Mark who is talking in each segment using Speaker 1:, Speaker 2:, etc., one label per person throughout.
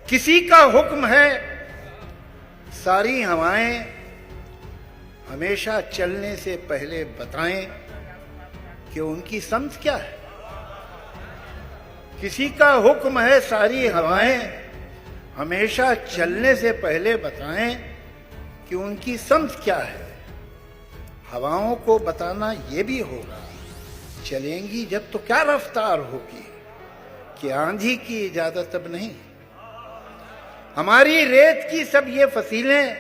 Speaker 1: किसी का हुक्म है सारी हवाएं हमेशा चलने से पहले बताएं कि उनकी समझ क्या है। किसी का हुक्म है सारी हवाएं हमेशा चलने से पहले बताएं कि उनकी समझ क्या है। हवाओं को बताना ये भी होगा चलेंगी जब तो क्या रफ्तार होगी कि आंधी की इजाजत अब नहीं। हमारी रेत की सब ये फसीलें,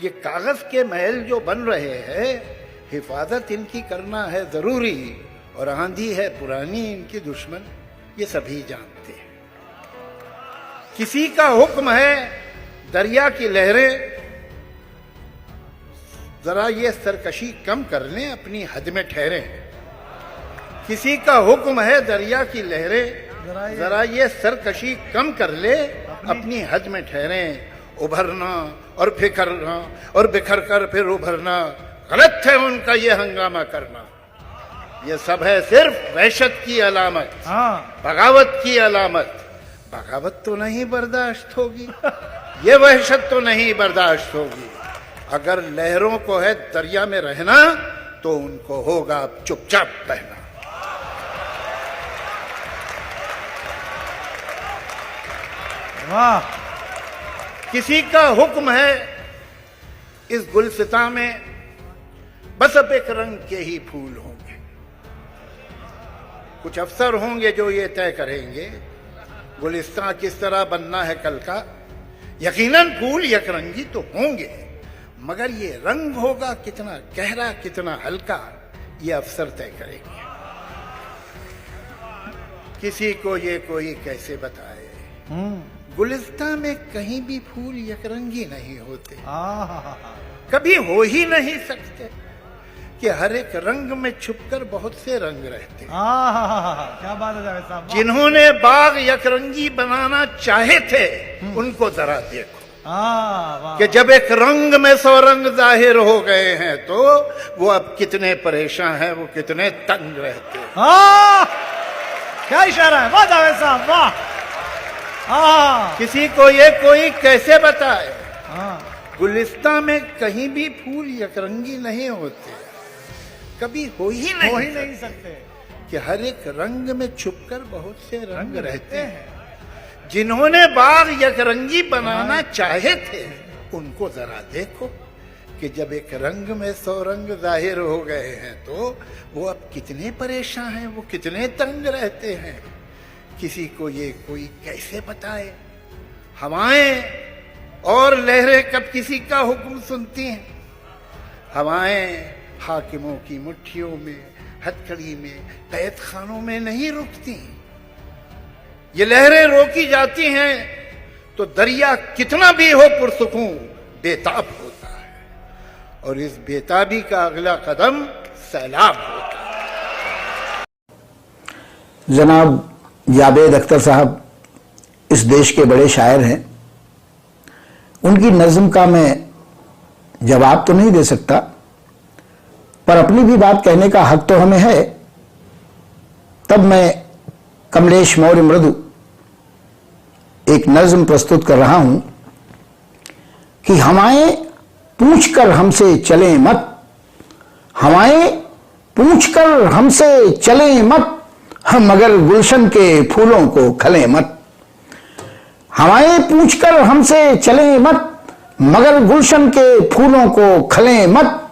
Speaker 1: ये कागज के महल जो बन रहे हैं, हिफाजत इनकी करना है जरूरी। और आंधी है पुरानी इनकी दुश्मन, ये सभी जानते हैं। किसी का हुक्म है दरिया की लहरें जरा ये सरकशी कम कर लें, अपनी हद में ठहरें। किसी का हुक्म है दरिया की लहरें जरा ये सरकशी कम कर ले, अपनी हद में ठहरें। उभरना और फिकरना और बिखर कर फिर उभरना, गलत है उनका ये हंगामा करना। ये सब है सिर्फ वहशत की अलामत, बगावत की अलामत। बगावत तो नहीं बर्दाश्त होगी, ये वहशत तो नहीं बर्दाश्त होगी। अगर लहरों को है दरिया में रहना तो उनको होगा अब चुपचाप बहना।
Speaker 2: वाह।
Speaker 1: किसी का हुक्म है इस गुलसिता में बस अब एक रंग के ही फूल होंगे। कुछ अफसर होंगे जो ये तय करेंगे गुलिस्तां किस तरह बनना है कल का। यकीनन फूल यकरंगी तो होंगे, मगर ये रंग होगा कितना गहरा कितना हल्का, ये अफसर तय करेंगे। किसी को ये कोई कैसे बताए गुलिस्तां में कहीं भी फूल यकरंगी नहीं होते, कभी हो ही नहीं सकते कि हर एक रंग में छुपकर बहुत से रंग रहते।
Speaker 2: क्या बात है जावेद साहब।
Speaker 1: जिन्होंने बाग यकरंगी बनाना चाहे थे उनको जरा देखो कि जब एक रंग में 100 रंग जाहिर हो गए हैं तो वो अब कितने परेशान हैं, वो कितने तंग रहते हैं।
Speaker 2: क्या इशारा है, वाह जावेद साहब वाह।
Speaker 1: किसी को ये कोई कैसे बताए गुलिस्तां में कहीं भी फूल यकरंगी नहीं होते, कभी हो ही नहीं
Speaker 2: सकते
Speaker 1: कि हर एक रंग में छुपकर बहुत से रंग रहते हैं। जिन्होंने बाग यकरंगी बनाना चाहे थे उनको जरा देखो कि जब एक रंग में 100 रंग जाहिर हो गए हैं तो वो अब कितने परेशान हैं, वो कितने तंग रहते हैं। किसी को ये कोई कैसे बताए। हवाएं और लहरें कब किसी का हुक्म सुनती हैं। हवाएं हाकिमों की मुट्ठियों में, हथकड़ी में, कैद खानों में नहीं रुकती। ये लहरें रोकी जाती हैं तो दरिया कितना भी हो पुरसुकून बेताब होता है, और इस बेताबी का अगला कदम सैलाब होता है।
Speaker 3: जनाब जावेद अख्तर साहब इस देश के बड़े शायर हैं। उनकी नज्म का मैं जवाब तो नहीं दे सकता, पर अपनी भी बात कहने का हक तो हमें है। तब मैं कमलेश मौर्य मृदु एक नज्म प्रस्तुत कर रहा हूं कि हवाएं पूछकर हमसे चलें मत, हवाएं पूछकर हमसे चलें मत, हम मगर गुलशन के फूलों को खलें मत। हवाएं पूछकर हमसे चलें मत, मगर गुलशन के फूलों को खलें मत।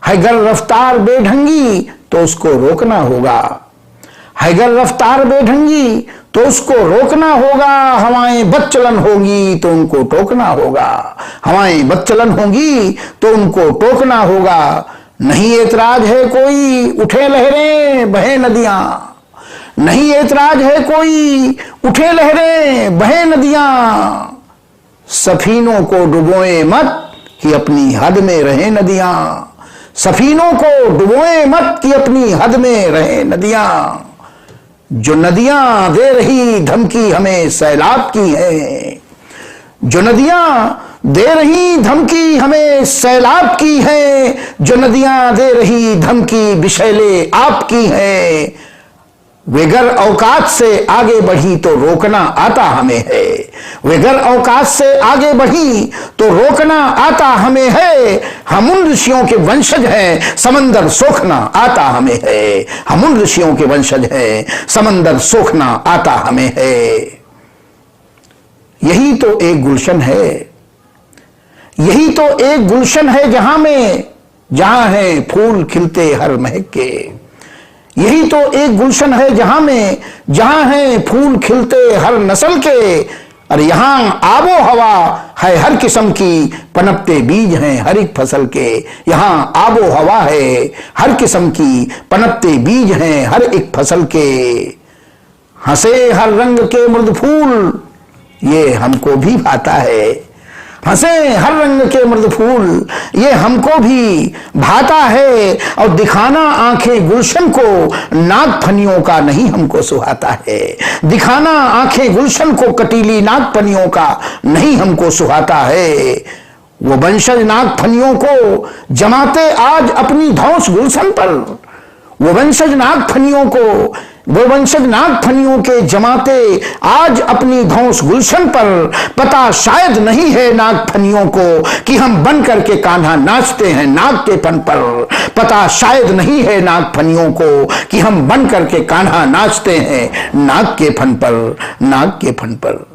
Speaker 3: है गर रफ्तार बेढंगी तो उसको रोकना होगा, है गर रफ्तार बेढंगी तो उसको रोकना होगा। हवाएं बदचलन होगी तो उनको टोकना होगा, हवाएं बदचलन होगी तो उनको टोकना होगा। नहीं एतराज है कोई उठे लहरें बहे नदियां, नहीं एतराज है कोई उठे लहरें बहे नदियां। सफीनों को डुबोए मत कि अपनी हद में रहे नदियां, सफीनों को डुबोए मत कि अपनी हद में रहे नदियां। जो नदियां दे रही धमकी हमें सैलाब की है, जो नदियां दे रही धमकी हमें सैलाब की है, जो नदियां दे रही धमकी बिशैले आपकी है। बेगर औकात से आगे बढ़ी तो रोकना आता हमें है, बेगर औकात से आगे बढ़ी तो रोकना आता हमें है। हम उन ऋषियों के वंशज हैं, समंदर सोखना आता हमें है। हम उन ऋषियों के वंशज हैं, समंदर सोखना आता हमें है। यही तो एक गुलशन है, यही तो एक गुलशन है जहां है फूल खिलते हर महक के। यही तो एक गुलशन है जहां है फूल खिलते हर नस्ल के। और यहां आबो हवा है हर किस्म की, पनपते बीज हैं हर एक फसल के। यहां आबो हवा है हर किस्म की, पनपते बीज हैं हर एक फसल के। हंसे हर रंग के मृद फूल, ये हमको भी भाता है। हंसे हर रंग के मृद फूल, ये हमको भी भाता है। और दिखाना आंखें गुलशन को, नागफनियों का नहीं हमको सुहाता है। दिखाना आंखें गुलशन को, कटीली नागफनियों का नहीं हमको सुहाता है। वो वंशज नागफनियों को जमाते आज अपनी धौंस गुलशन पर। वो वंशज नागफनियों के जमाते आज अपनी धौंस गुलशन पर। पता शायद नहीं है नागफनियों को कि हम बन करके कान्हा नाचते हैं नाग के फन पर। पता शायद नहीं है नागफनियों को कि हम बन करके कान्हा नाचते हैं नाग के फन पर।